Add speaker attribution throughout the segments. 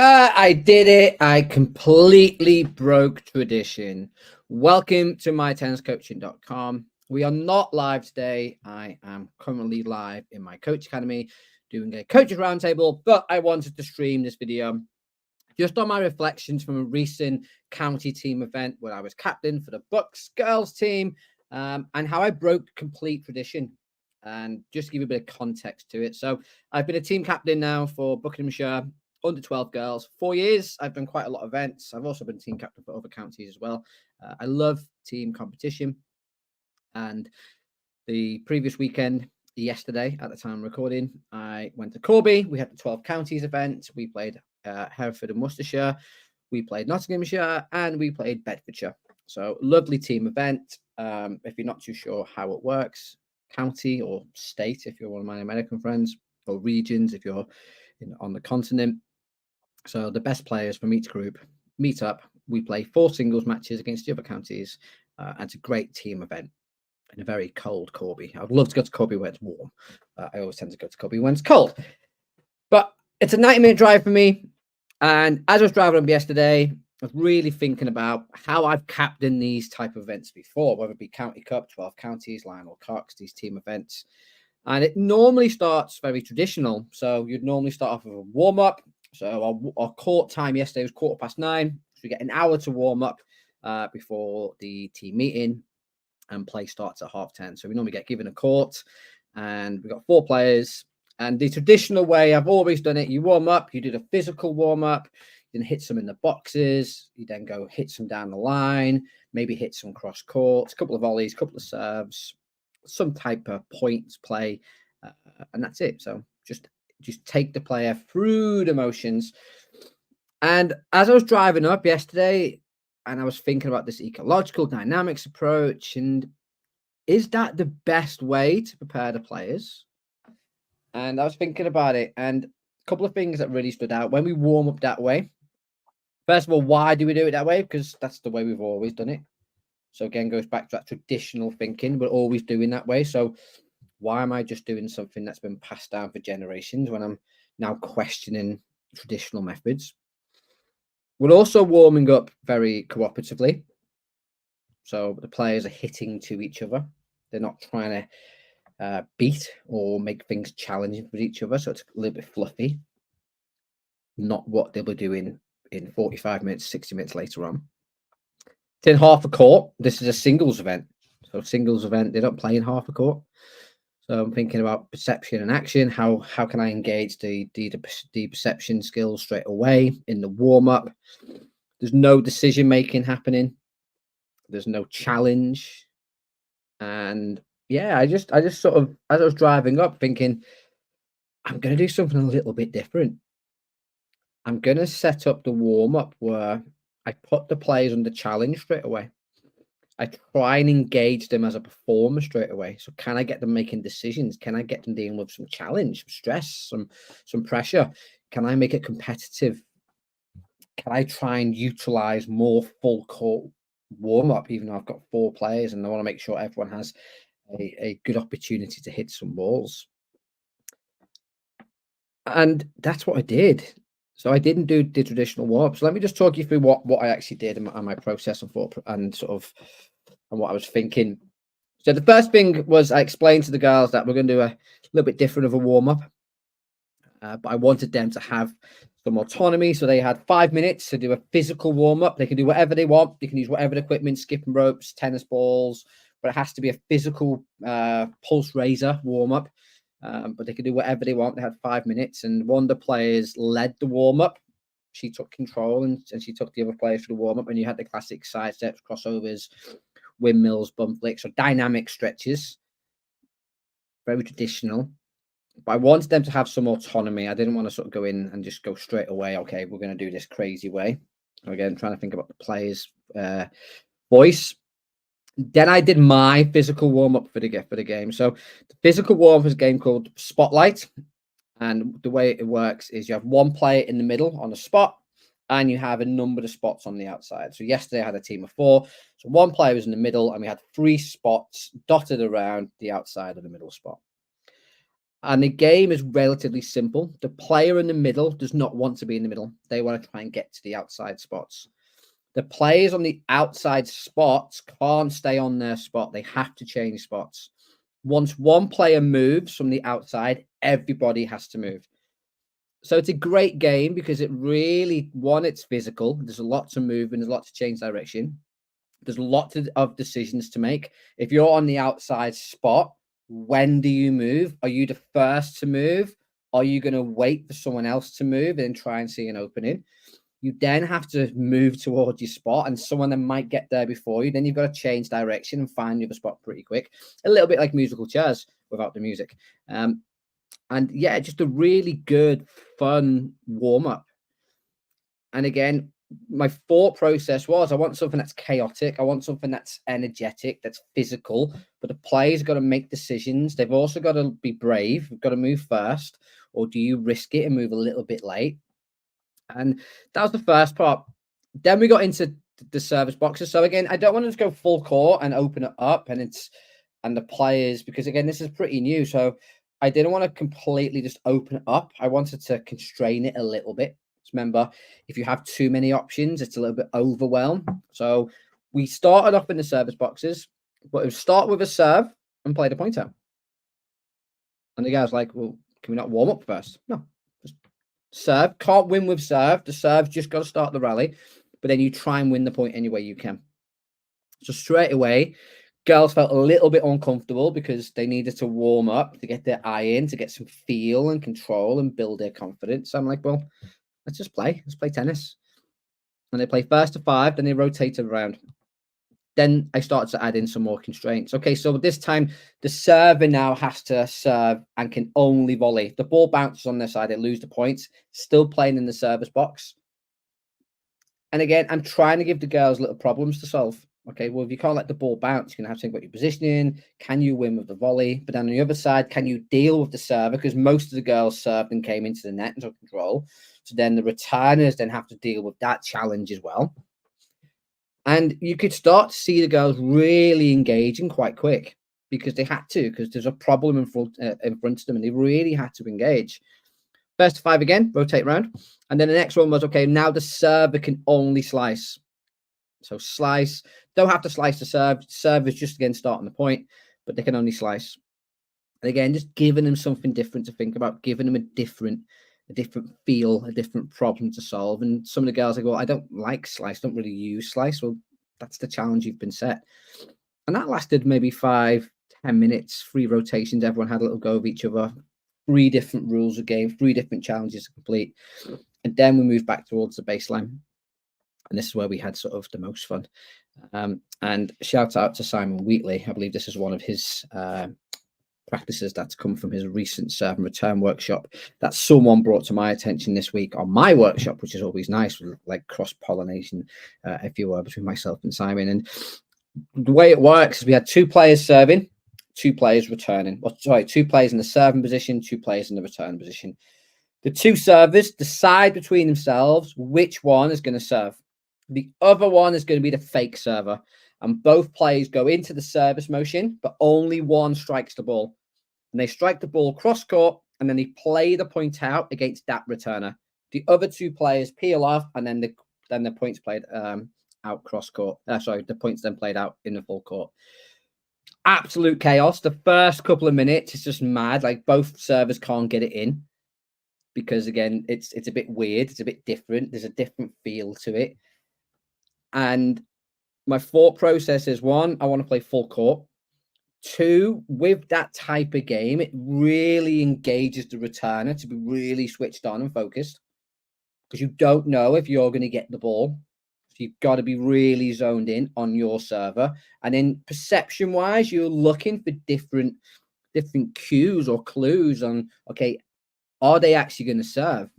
Speaker 1: I did it. I completely broke tradition. Welcome to mytenniscoaching.com. We are not live today. I am currently live in my coach academy doing a coaches roundtable, but I wanted to stream this video just on my reflections from a recent county team event where I was captain for the Bucks girls team, and how I broke complete tradition. And just to give you a bit of context to it. So I've been a team captain now for Buckinghamshire under 12 girls, 4 years. I've done quite a lot of events. I've also been team captain for other counties as well. I love team competition. And the previous weekend, yesterday, at the time of recording, I went to Corby. We had the 12 counties event. We played Hereford and Worcestershire. We played Nottinghamshire and we played Bedfordshire. So lovely team event. If you're not too sure how it works, county or state, if you're one of my American friends, or regions, if you're on the continent. So the best players from each group meet up. We play 4 singles matches against the other counties. And it's a great team event in a very cold Corby. I'd love to go to Corby where it's warm. I always tend to go to Corby when it's cold. But it's a 90-minute drive for me. And as I was driving up yesterday, I was really thinking about how I've captained these type of events before, whether it be County Cup, 12 counties, Lionel Cox, these team events. And it normally starts very traditional. So you'd normally start off with a warm-up. So our court time yesterday was 9:15. So we get an hour to warm up before the team meeting, and play starts at 10:30. So we normally get given a court, and we've got 4 players. And the traditional way I've always done it, you warm up, you do the physical warm up, you then hit some in the boxes, you then go hit some down the line, maybe hit some cross courts, a couple of volleys, a couple of serves, some type of points play, and that's it. So just take the player through the motions. And as I was driving up yesterday, and I was thinking about this ecological dynamics approach, and is that the best way to prepare the players? And I was thinking about it, and a couple of things that really stood out when we warm up that way. First of all, why do we do it that way? Because that's the way we've always done it. So again, goes back to that traditional thinking. We're always doing that way. So why am I just doing something that's been passed down for generations when I'm now questioning traditional methods? We're also warming up very cooperatively. So the players are hitting to each other. They're not trying to beat or make things challenging for each other. So it's a little bit fluffy. Not what they'll be doing in 45 minutes, 60 minutes later on. Then half a court. This is a singles event. So singles event, they don't play in half a court. So I'm thinking about perception and action. How can I engage the perception skills straight away in the warm-up? There's no decision making happening. There's no challenge. And yeah, I just sort of, as I was driving up, thinking, I'm going to do something a little bit different. I'm going to set up the warm-up where I put the players under challenge straight away. I try and engage them as a performer straight away. So can I get them making decisions? Can I get them dealing with some challenge, some stress, some pressure? Can I make it competitive? Can I try and utilize more full court warm-up, even though I've got 4 players and I want to make sure everyone has a good opportunity to hit some balls? And that's what I did. So I didn't do the traditional warm-up. So let me just talk you through what I actually did and my process and thought and sort of and what I was thinking. So the first thing was I explained to the girls that we're going to do a little bit different of a warm-up. But I wanted them to have some autonomy. So they had 5 minutes to do a physical warm-up. They can do whatever they want. They can use whatever equipment, skipping ropes, tennis balls, but it has to be a physical pulse raiser warm-up. But they could do whatever they want. They had 5 minutes, and one of the players led the warm-up. She took control and she took the other players through the warm-up, and you had the classic side steps, crossovers, windmills, bump flicks, or dynamic stretches. Very traditional. But I wanted them to have some autonomy. I didn't want to sort of go in and just go straight away. Okay, we're going to do this crazy way. Again, trying to think about the players' voice. Then I did my physical warm-up for the game. So the physical warm-up is a game called Spotlight. And the way it works is you have one player in the middle on the spot, and you have a number of spots on the outside. So yesterday I had a team of 4. So one player was in the middle, and we had 3 spots dotted around the outside of the middle spot. And the game is relatively simple. The player in the middle does not want to be in the middle. They want to try and get to the outside spots. The players on the outside spots can't stay on their spot. They have to change spots. Once one player moves from the outside, everybody has to move. So it's a great game because it really, one, it's physical. There's a lot to move and there's a lot to change direction. There's lots of decisions to make. If you're on the outside spot, when do you move? Are you the first to move? Are you going to wait for someone else to move and try and see an opening? You then have to move towards your spot, and someone that might get there before you. Then you've got to change direction and find your spot pretty quick. A little bit like musical chairs without the music. And yeah, just a really good, fun warm up. And again, my thought process was I want something that's chaotic. I want something that's energetic, that's physical. But the players got to make decisions. They've also got to be brave. We've got to move first. Or do you risk it and move a little bit late? And that was the first part. Then we got into the service boxes. So again, I don't want to just go full court and open it up and the players, because again, this is pretty new. So I didn't want to completely just open it up. I wanted to constrain it a little bit. Remember, if you have too many options, it's a little bit overwhelmed. So we started off in the service boxes, but we start with a serve and play the point out. And the guy's like, well, can we not warm up first? No, just serve. Can't win with serve. The serve's just got to start the rally, but then you try and win the point any way you can. So straight away, girls felt a little bit uncomfortable because they needed to warm up to get their eye in, to get some feel and control and build their confidence. So I'm like, well, let's just play. Let's play tennis. And they play first to 5, then they rotate around. Then I started to add in some more constraints. Okay, so this time the server now has to serve and can only volley. If the ball bounces on their side, they lose the points. Still playing in the service box. And again, I'm trying to give the girls little problems to solve. Okay, well, if you can't let the ball bounce, you're going to have to think about your positioning. Can you win with the volley? But then on the other side, can you deal with the server? Because most of the girls served and came into the net and took control. So then the returners then have to deal with that challenge as well. And you could start to see the girls really engaging quite quick because they had to, because there's a problem in front of them and they really had to engage. First to 5 again, rotate around. And then the next one was, okay, now the server can only slice. So slice, don't have to slice the serve. Serve is just, again, starting the point, but they can only slice. And again, just giving them something different to think about, giving them a different feel, a different problem to solve. And some of the girls like, well, I don't like slice, don't really use slice. Well, that's the challenge you've been set. And that lasted maybe 5-10 minutes, 3 rotations. Everyone had a little go of each other, 3 different rules of game, 3 different challenges to complete. And then we moved back towards the baseline. And this is where we had sort of the most fun. And shout out to Simon Wheatley. I believe this is one of his practices that's come from his recent serve and return workshop that someone brought to my attention this week on my workshop, which is always nice, like cross-pollination, if you will, between myself and Simon. And the way it works is we had 2 players serving, 2 players returning. Well, sorry, 2 players in the serving position, 2 players in the return position. The 2 servers decide between themselves which one is going to serve. The other one is going to be the fake server. And both players go into the service motion, but only one strikes the ball. And they strike the ball cross court, and then they play the point out against that returner. The other 2 players peel off, and then the points played out cross court. The points then played out in the full court. Absolute chaos. The first couple of minutes, it's just mad. Like both servers can't get it in because again, it's a bit weird. It's a bit different. There's a different feel to it. And my thought process is 1, I want to play full court. 2, with that type of game, it really engages the returner to be really switched on and focused because you don't know if you're going to get the ball. So you've got to be really zoned in on your server. And then perception wise, you're looking for different cues or clues on, okay, are they actually going to serve?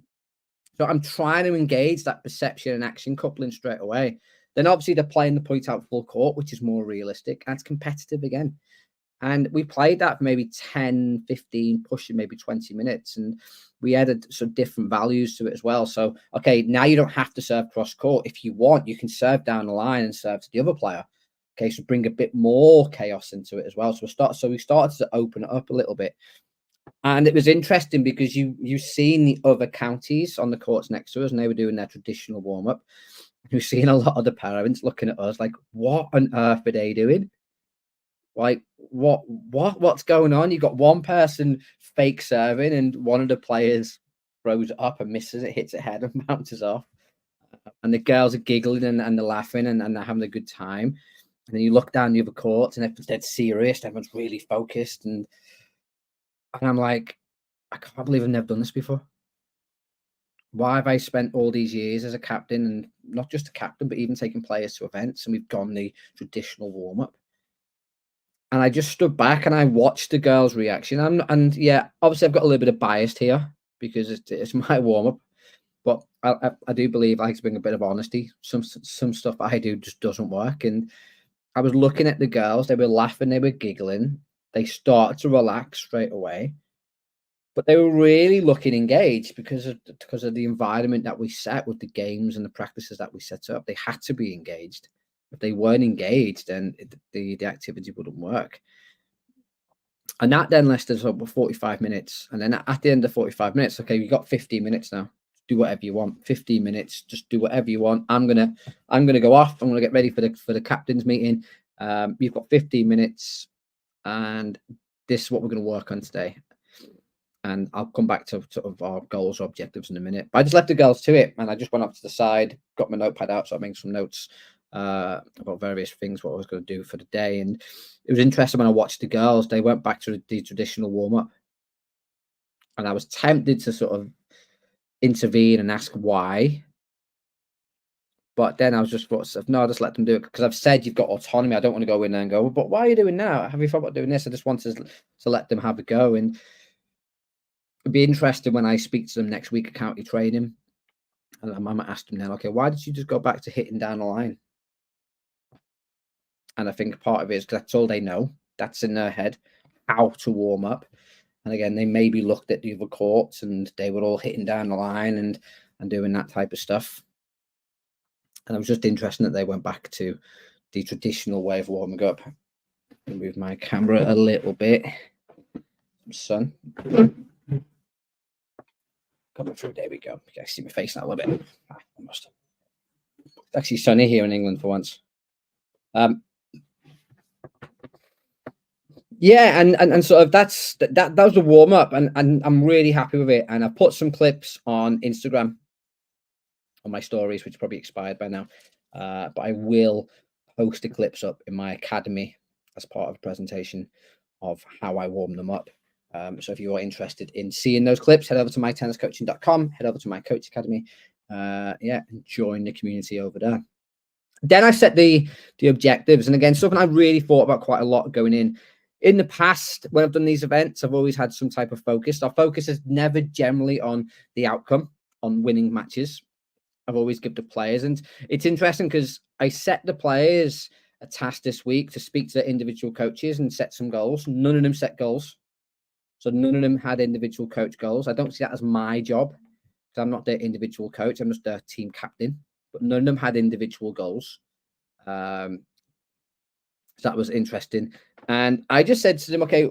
Speaker 1: So I'm trying to engage that perception and action coupling straight away. Then obviously they're playing the point out full court, which is more realistic and it's competitive again. And we played that for maybe 10, 15, pushing maybe 20 minutes. And we added some different values to it as well. So, okay, now you don't have to serve cross court. If you want, you can serve down the line and serve to the other player. Okay, so bring a bit more chaos into it as well. So we started to open it up a little bit. And it was interesting because you've seen the other counties on the courts next to us, and they were doing their traditional warm-up. You've seen a lot of the parents looking at us like, what on earth are they doing? Like, what's going on? You've got one person fake serving, and one of the players throws it up and misses it, hits it head and bounces off. And the girls are giggling and they're laughing and they're having a good time. And then you look down the other court and everyone's dead serious, everyone's really focused. And I'm like, I can't believe I've never done this before. Why have I spent all these years as a captain, and not just a captain, but even taking players to events, and we've gone the traditional warm-up? And I just stood back and I watched the girls' reaction. And yeah, obviously I've got a little bit of bias here because it's my warm-up, but I do believe I like to bring a bit of honesty. Some stuff I do just doesn't work. And I was looking at the girls, they were laughing, they were giggling, they started to relax straight away. But they were really looking engaged because of the environment that we set with the games and the practices that we set up. They had to be engaged. If they weren't engaged, then the activity wouldn't work. And that then lasted for 45 minutes. And then at the end of 45 minutes, okay, you got 15 minutes now. Do whatever you want. 15 minutes, just do whatever you want. I'm gonna go off. I'm gonna get ready for the captain's meeting. You've got 15 minutes, and this is what we're gonna work on today. And I'll come back to sort of our goals or objectives in a minute. But I just left the girls to it, and I just went up to the side, got my notepad out, so I made some notes about various things, what I was going to do for the day. And it was interesting when I watched the girls, they went back to the traditional warm-up. And I was tempted to sort of intervene and ask why. But then I was just no, just let them do it, because I've said you've got autonomy. I don't want to go in there and go, but why are you doing that? Have you thought about doing this? I just wanted to let them have a go. And it'd be interesting when I speak to them next week at county training, and I might ask them then, okay, why did you just go back to hitting down the line? And I think part of it is because that's all they know. That's in their head, how to warm up. And again, they maybe looked at the other courts and they were all hitting down the line and doing that type of stuff. And it was just interesting that they went back to the traditional way of warming up. I'll move my camera a little bit. Sun. Coming through, there we go. You can see my face now a little bit. Almost. It's actually sunny here in England for once. Yeah, and sort of that was the warm up, and I'm really happy with it. And I put some clips on Instagram on my stories, which probably expired by now, but I will post the clips up in my academy as part of a presentation of how I warm them up. So if you are interested in seeing those clips, head over to mytenniscoaching.com, head over to my coach academy, and join the community over there. Then I set the objectives, and again, something I really thought about quite a lot going in. In the past, when I've done these events, I've always had some type of focus. Our focus is never generally on the outcome, on winning matches. I've always given the players, and it's interesting because I set the players a task this week to speak to their individual coaches and set some goals. None of them set goals. So none of them had individual coach goals. I don't see that as my job, because I'm not their individual coach. I'm just their team captain. But none of them had individual goals. So that was interesting. And I just said to them, okay,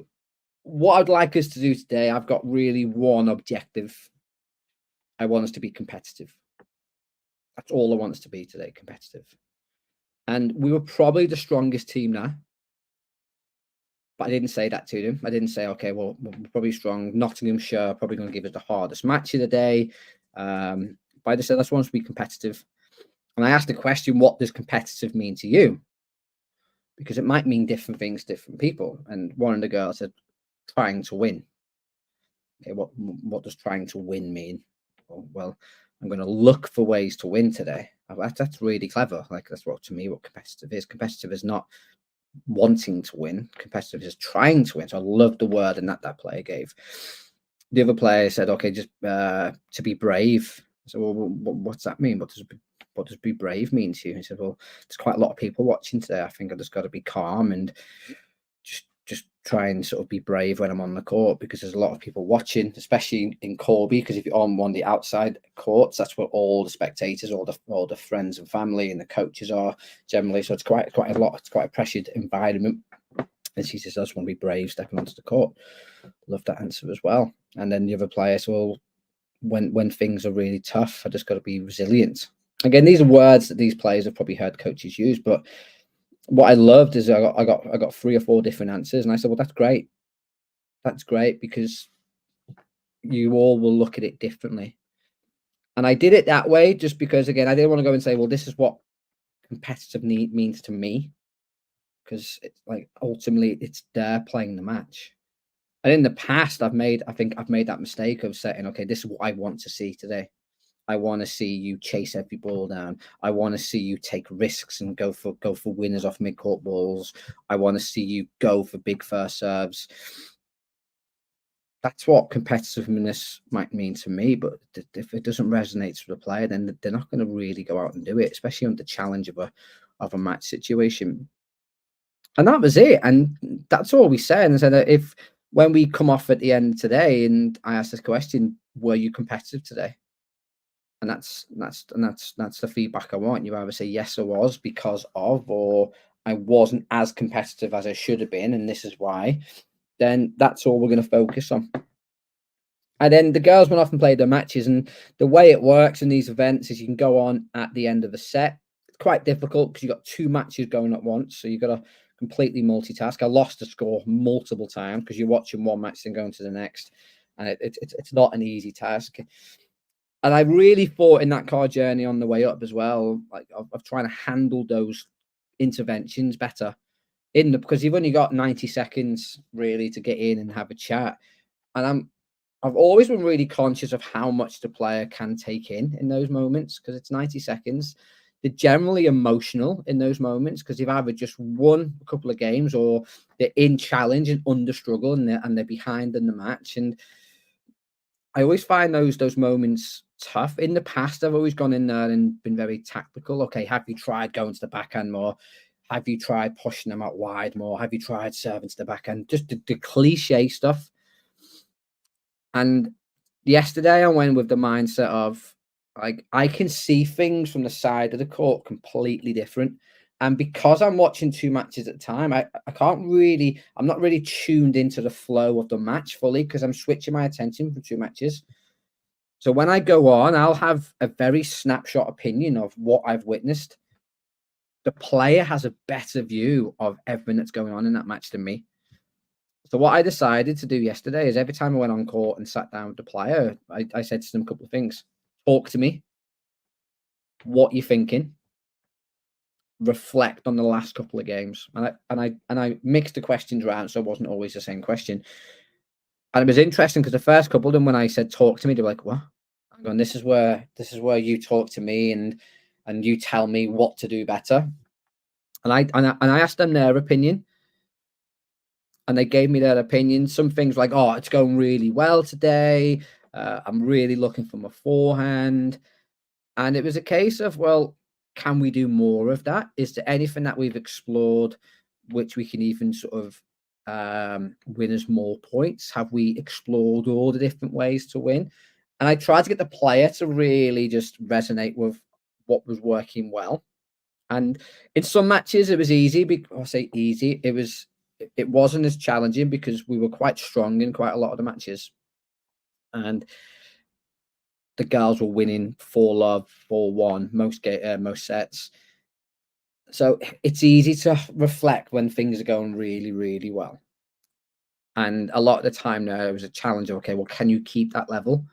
Speaker 1: what I'd like us to do today, I've got really one objective. I want us to be competitive. That's all I want us to be today, competitive. And we were probably the strongest team now. But I didn't say that to them. I didn't say, okay, well, we're probably strong. Nottinghamshire are probably going to give us the hardest match of the day. But I just said, let's want us to be competitive. And I asked the question, what does competitive mean to you? Because it might mean different things to different people. And one of the girls said, trying to win. Okay, what does trying to win mean? Well, I'm going to look for ways to win today. That's really clever. Like, that's what, to me, what competitive is. Competitive is not wanting to win. Competitive is trying to win. So I love the word and that player gave. The other player said, okay, just to be brave. So, well, what's that mean? What does be brave mean to you? He said, well, there's quite a lot of people watching today. I think I just got to be calm and just try and sort of be brave when I'm on the court, because there's a lot of people watching, especially in Corby, because if you're on one of the outside courts, that's where all the spectators, all the friends and family and the coaches are generally. So it's quite a lot. It's quite a pressured environment. And she says, I just want to be brave stepping onto the court. Love that answer as well. And then the other player says, well, when things are really tough, I just got to be resilient. Again, these are words that these players have probably heard coaches use, but what I loved is I got 3 or 4 different answers, and I said, well, that's great. That's great, because you all will look at it differently. And I did it that way just because, again, I didn't want to go and say, well, this is what competitive need means to me, because it's like ultimately it's they're playing the match. And in the past, I think I've made that mistake of saying, okay, this is what I want to see today. I want to see you chase every ball down. I want to see you take risks and go for winners off mid-court balls. I want to see you go for big first serves. That's what competitiveness might mean to me. But if it doesn't resonate with the player, then they're not going to really go out and do it, especially under challenge of a match situation. And that was it. And that's all we said. And I said that if when we come off at the end today and I asked this question, were you competitive today? And that's the feedback I want. You either say yes, I was because of, or I wasn't as competitive as I should have been, and this is why. Then that's all we're going to focus on. And then the girls went off and played their matches, and the way it works in these events is you can go on at the end of a set. It's quite difficult because you've got 2 matches going at once, so you've got to completely multitask. I lost the score multiple times because you're watching one match and going to the next, and it's not an easy task. And I really thought in that car journey on the way up as well, like of trying to handle those interventions better because you've only got 90 seconds really to get in and have a chat. And I've always been really conscious of how much the player can take in those moments, because it's 90 seconds. They're generally emotional in those moments because they've either just won a couple of games or they're in challenge and under struggle and they're behind in the match. And I always find those moments tough. In the past, I've always gone in there and been very tactical. Okay, have you tried going to the backhand more? Have you tried pushing them out wide more? Have you tried serving to the backhand? Just the cliche stuff. And yesterday, I went with the mindset of, like, I can see things from the side of the court completely different. And because I'm watching 2 matches at a time, I'm not really tuned into the flow of the match fully because I'm switching my attention from 2 matches. So when I go on, I'll have a very snapshot opinion of what I've witnessed. The player has a better view of everything that's going on in that match than me. So what I decided to do yesterday is every time I went on court and sat down with the player, I said to them a couple of things. Talk to me. What you're thinking. Reflect on the last couple of games. And I mixed the questions around, so it wasn't always the same question. And it was interesting because the first couple of them, when I said talk to me, they were like, what? I'm going, this is where you talk to me and you tell me what to do better. And I asked them their opinion. And they gave me their opinion. Some things like, oh, it's going really well today. I'm really looking for my forehand. And it was a case of, well, can we do more of that? Is there anything that we've explored which we can even sort of win us more points? Have we explored all the different ways to win? And I tried to get the player to really just resonate with what was working well. And in some matches, it was easy. I say easy. It wasn't as challenging because we were quite strong in quite a lot of the matches. And the girls were winning 4-love, 4-1 most sets. So it's easy to reflect when things are going really, really well. And a lot of the time now, it was a challenge. Okay, well, can you keep that level?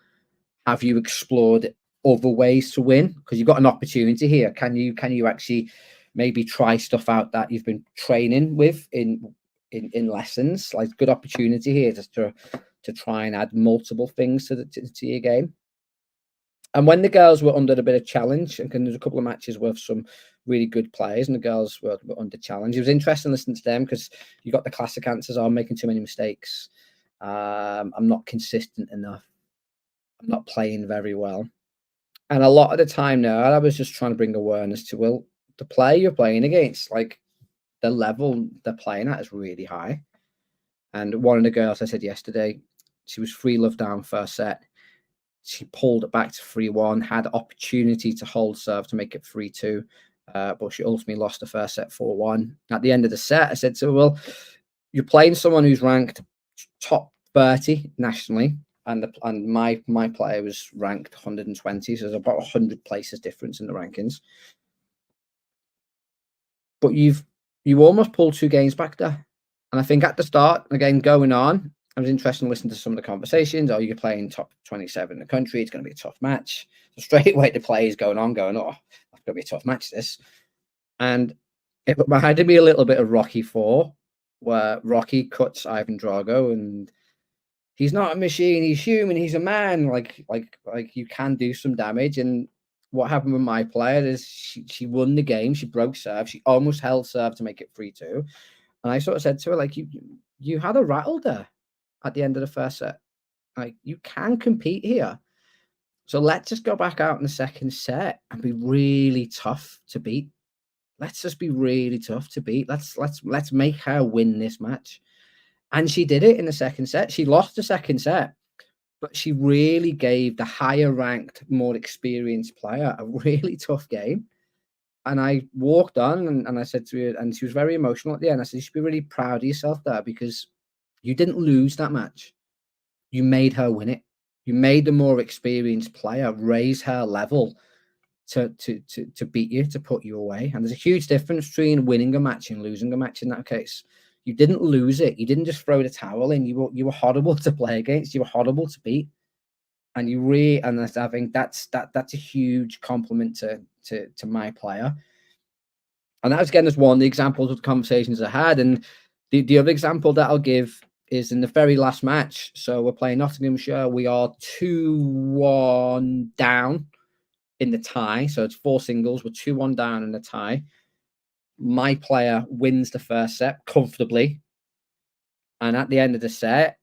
Speaker 1: Have you explored other ways to win? Because you've got an opportunity here. Can you actually maybe try stuff out that you've been training with in lessons? Like, good opportunity here just to try and add multiple things to your game. And when the girls were under a bit of challenge, and there's a couple of matches with some really good players, and the girls were under challenge, it was interesting listening to them because you got the classic answers: I'm making too many mistakes. I'm not consistent enough. I'm not playing very well. And a lot of the time now, I was just trying to bring awareness to, well, the player you're playing against, like, the level they're playing at is really high. And one of the girls I said yesterday, she was 3-love down first set. She pulled it back to 3-1, had opportunity to hold serve to make it 3-2, but she ultimately lost the first set 4-1. At the end of the set, I said to her, well, you're playing someone who's ranked top 30 nationally, and my player was ranked 120, so there's about 100 places difference in the rankings. But you almost pulled 2 games back there. And I think at the start, again, going on, I was interested in listening to some of the conversations. Oh, you're playing top 27 in the country. It's going to be a tough match. So straight away, the play is going, oh, that's going to be a tough match, this. And it reminded me a little bit of Rocky 4, where Rocky cuts Ivan Drago, and he's not a machine. He's human. He's a man. Like you can do some damage. And what happened with my player is she won the game. She broke serve. She almost held serve to make it 3-2. And I sort of said to her, like, you had a rattle there at the end of the first set. Like, you can compete here. So let's just go back out in the second set and be really tough to beat. Let's just be really tough to beat. Let's make her win this match. And she did it in the second set. She lost the second set, but she really gave the higher ranked, more experienced player a really tough game. And I walked on and I said to her, and she was very emotional at the end. I said, you should be really proud of yourself there, because you didn't lose that match. You made her win it. You made the more experienced player raise her level to beat you, to put you away. And there's a huge difference between winning a match and losing a match in that case. You didn't lose it. You didn't just throw the towel in. You were horrible to play against. You were horrible to beat. And I think that's a huge compliment to my player. And that was, again, just one of the examples of the conversations I had. And the other example that I'll give is in the very last match. So we're playing Nottinghamshire. We are 2-1 down in the tie. So it's 4 singles. We're 2-1 down in the tie. My player wins the first set comfortably. And at the end of the set,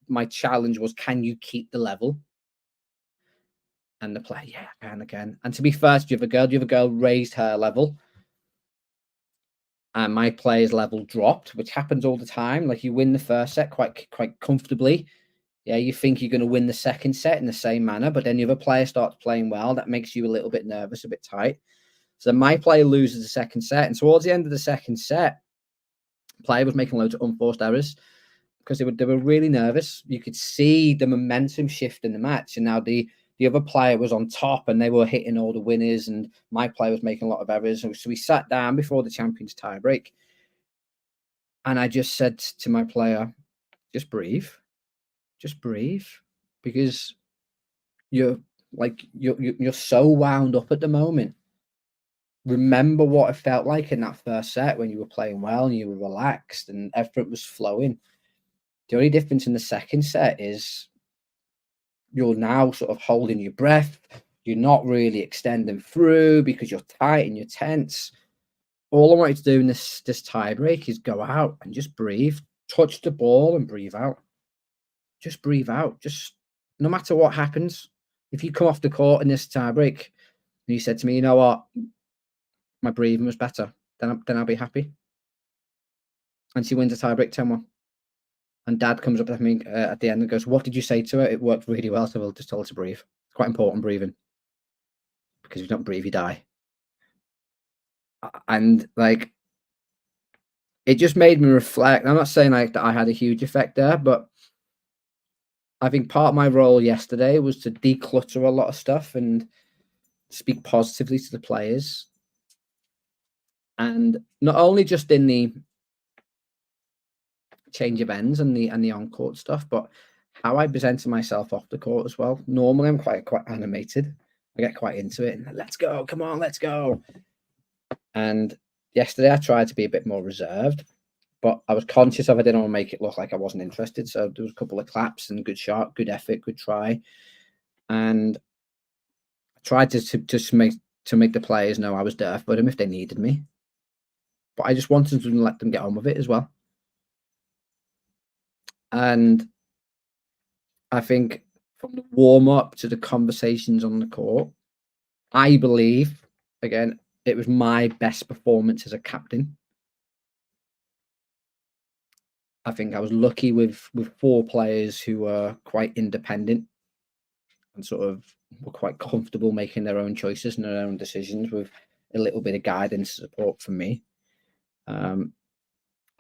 Speaker 1: my challenge was, can you keep the level? And the player, yeah, I can again. And to be fair to the other girl raised her level. And my player's level dropped, which happens all the time. Like, you win the first set quite comfortably. Yeah, you think you're going to win the second set in the same manner, but then the other player starts playing well. That makes you a little bit nervous, a bit tight. So my player loses the second set. And towards the end of the second set, the player was making loads of unforced errors because they were really nervous. You could see the momentum shift in the match. And now the other player was on top and they were hitting all the winners, and my player was making a lot of errors. So we sat down before the champions tie break. And I just said to my player, just breathe, because you're so wound up at the moment. Remember what it felt like in that first set when you were playing well and you were relaxed and everything was flowing. The only difference in the second set is you're now sort of holding your breath. You're not really extending through because you're tight and you're tense. All I want you to do in this tie break is go out and just breathe. Touch the ball and breathe out. Just breathe out. Just, no matter what happens, if you come off the court in this tie break and you said to me, you know what, my breathing was better, then I'll be happy. And she wins a tie break 10-1. And Dad comes up to me at the end and goes, what did you say to her? It worked really well, so we'll just tell her to breathe. It's quite important, breathing, because if you don't breathe, you die. And like, it just made me reflect. I'm not saying like that I had a huge effect there, but I think part of my role yesterday was to declutter a lot of stuff and speak positively to the players. And not only just in the change of ends and the on-court stuff, but how I presented myself off the court as well. Normally I'm quite animated. I get quite into it and let's go, come on, let's go. And yesterday I tried to be a bit more reserved, but I was conscious of I didn't want to make it look like I wasn't interested. So there was a couple of claps and good shot, good effort, good try. And I tried to make the players know I was there for them if they needed me. But I just wanted to let them get on with it as well. And I think from the warm-up to the conversations on the court, I believe, again, it was my best performance as a captain. I think I was lucky with 4 players who were quite independent and sort of were quite comfortable making their own choices and their own decisions with a little bit of guidance and support from me.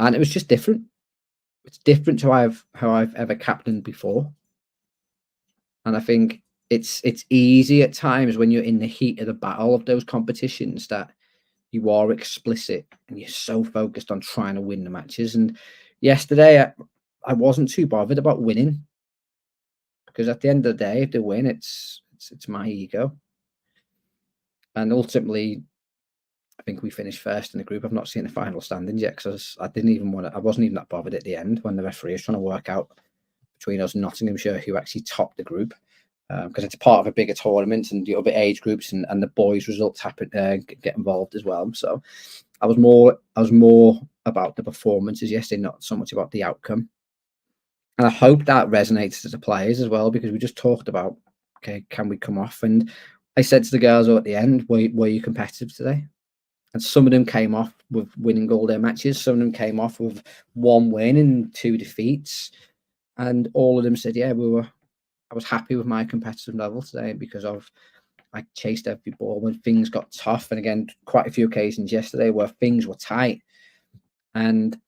Speaker 1: And it was just different. It's different to how I've ever captained before. And I think it's easy at times when you're in the heat of the battle of those competitions that you are explicit and you're so focused on trying to win the matches. And yesterday, I wasn't too bothered about winning, because at the end of the day, if they win, it's my ego. And ultimately, I think we finished first in the group. I've not seen the final standings yet, because I didn't even want to. I wasn't even that bothered at the end when the referee was trying to work out between us and Nottinghamshire who actually topped the group, because it's part of a bigger tournament and the other age groups and the boys' results happen get involved as well. So I was more about the performances yesterday, not so much about the outcome. And I hope that resonates to the players as well, because we just talked about, okay, can we come off? And I said to the girls at the end, were you competitive today? And some of them came off with winning all their matches. Some of them came off with 1 win and 2 defeats. And all of them said, yeah, I was happy with my competitive level today, because I chased every ball when things got tough. And again, quite a few occasions yesterday where things were tight and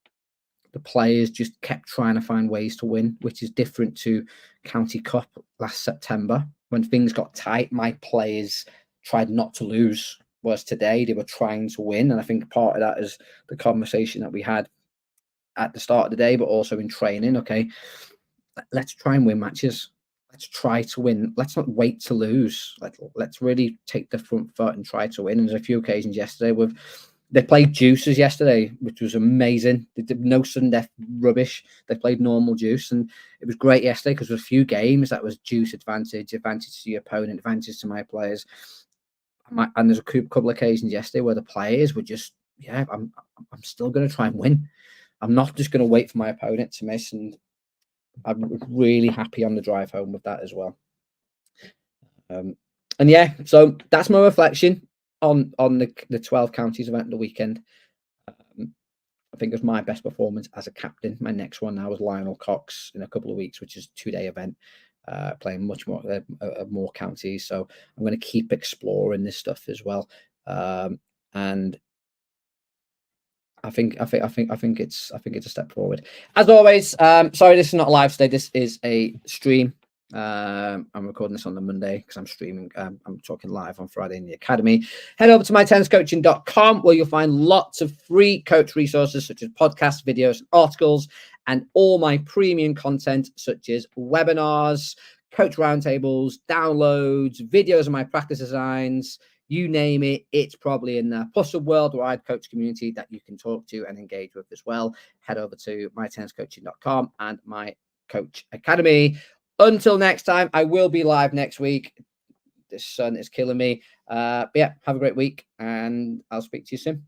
Speaker 1: the players just kept trying to find ways to win, which is different to County Cup last September. When things got tight, my players tried not to lose, whereas today they were trying to win. And I think part of that is the conversation that we had at the start of the day, but also in training. Okay, let's try and win matches. Let's try to win. Let's not wait to lose. Let's really take the front foot and try to win. And there's a few occasions yesterday with they played juices yesterday, which was amazing. They did no sudden death rubbish. They played normal juice, and it was great yesterday because there was a few games that was juice advantage to your opponent, advantage to my players. And there's a couple of occasions yesterday where the players were just, yeah, I'm still going to try and win. I'm not just going to wait for my opponent to miss. And I'm really happy on the drive home with that as well. And yeah, so that's my reflection on the 12 counties event of the weekend. I think it was my best performance as a captain. My next one now is Lionel Cox in a couple of weeks, which is a 2-day event, playing much more counties. So I'm going to keep exploring this stuff as well. And I think it's a step forward. As always, sorry, this is not live today. This is a stream. I'm recording this on the Monday because I'm streaming. I'm talking live on Friday in the academy. Head over to mytenniscoaching.com, where you'll find lots of free coach resources such as podcasts, videos, articles, and all my premium content such as webinars, coach roundtables, downloads, videos of my practice designs. You name it, it's probably in there. Plus a worldwide coach community that you can talk to and engage with as well. Head over to mytenniscoaching.com and my coach academy. Until next time, I will be live next week. The sun is killing me. But yeah, have a great week and I'll speak to you soon.